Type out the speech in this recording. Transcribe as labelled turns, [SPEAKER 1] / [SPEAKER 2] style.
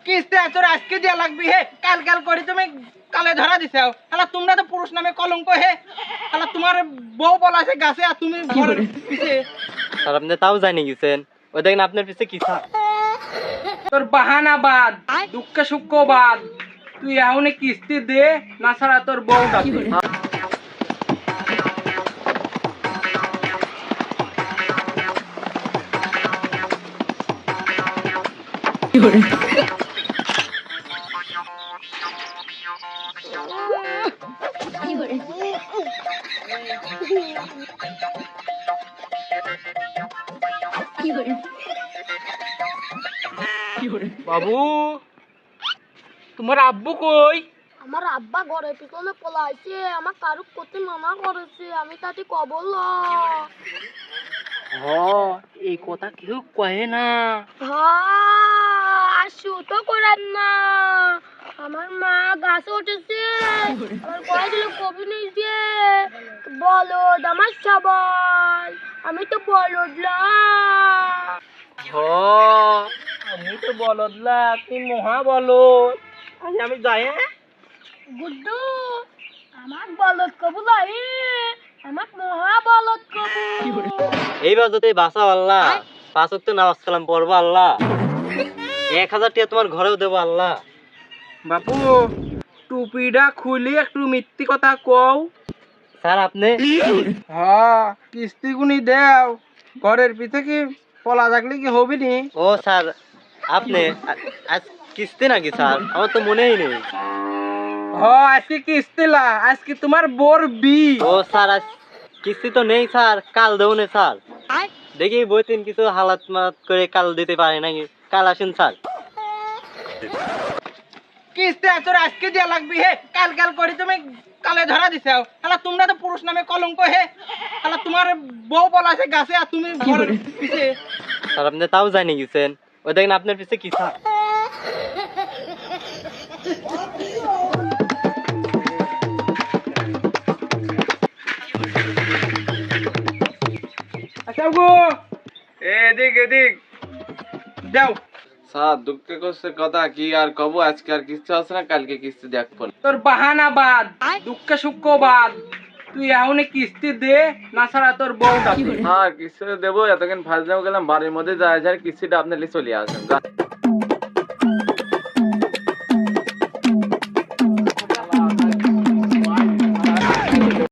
[SPEAKER 1] কিস্তি তোর আজকে দিয়া লাগবি হে, কাল কাল করে তুমি কালে ধরা দিছাও। শালা তোমরা তো পুরুষ নামে কলঙ্ক হে। শালা তোমার বউ বলাছে গাছে আর তুমি ঘরের পিছে।
[SPEAKER 2] স্যার আপনি তাও জানি গেছেন, ওই দেখেন আপনার পিছে কি স্যার।
[SPEAKER 1] তোর বাহানা বাদ, দুঃখ সুখ বাদ, তুই এখন কিস্তি দে, না ছাড়া তোর বউ ডাকবে। বাবু, তোমার আব্বু কই?
[SPEAKER 3] আমার আব্বা ঘরের পিছনে পলাইছে, আমার কারুক করতে মানা করেছে, আমি তাতে কবল।
[SPEAKER 1] এই কথা কেউ কয়ে না।
[SPEAKER 3] আসু তো করেন না, আমার মা গাছে উঠেছে, আমার কয়েকগুলো কবি নিয়েছে, বলদ আমার সবাই, আমি তো বলদলাম।
[SPEAKER 1] আমি তো বলদলা, তুই মহা বলদ। আমি যাই।
[SPEAKER 3] গুড্ডু, আমার বলদ কবুল আই, আমার মহা বলদ কবুল।
[SPEAKER 2] এইবার যদি বাঁচাও আল্লাহ, 5 ওয়াক্ত নামাজ কালাম পড়বো আল্লাহ, 1000 টাকা তোমার ঘরেও দেবো আল্লাহ।
[SPEAKER 1] বাপু, টুপিটা খুলি একটু মিথ্যি কথা কও।
[SPEAKER 2] স্যার আপনি
[SPEAKER 1] কিস্তি গুনি দেও, ঘরের পিছে কি পলা থাকলে কি হবি নি?
[SPEAKER 2] ও স্যার আপনি আজ কিস্তি নাকি স্যার, আমার তো মনেই নেই।
[SPEAKER 1] আজকে কিস্তি লা, আজকে তোমার বোর বি।
[SPEAKER 2] ও স্যার আজ কিস্তি তো নেই স্যার, কাল দেবো না স্যার। দেখি বইতিন কিছু হালাত মাত করে কাল দিতে পারে নাকি, কাল আসেন স্যার।
[SPEAKER 1] কিস্তি তোর আজকে দিয়া লাগবি হে, কাল কাল করে তুমি কালে ধরা দিছাও। শালা তোমরা তো পুরুষ নামে কলঙ্ক হে। শালা তোমার বউ বলাছে গাছে আর তুমি ঘরের পিছে।
[SPEAKER 2] স্যার আপনি তাও জানি গেছেন, ওই দেখেন আপনার পিছে কি স্যার।
[SPEAKER 1] আচ্ছা গো, এদিক এদিক যাও।
[SPEAKER 4] স্যার দুঃখ করছে কথা কি আর কব, আজকে আর কিস্তি আছে না, কালকে কিস্তি দেখবো।
[SPEAKER 1] তোর বাহানা বাদ, দুঃখ সুখ বাদ, তুই এখন কিস্তি দে, না ছাড়া তোর বউ ডাকবে।
[SPEAKER 4] হ্যাঁ কিস্তি দেবো, এতক্ষণ ফার্স্ট গেলাম বাড়ির মধ্যে যায় কিস্তিটা আপনি চলে আসেন।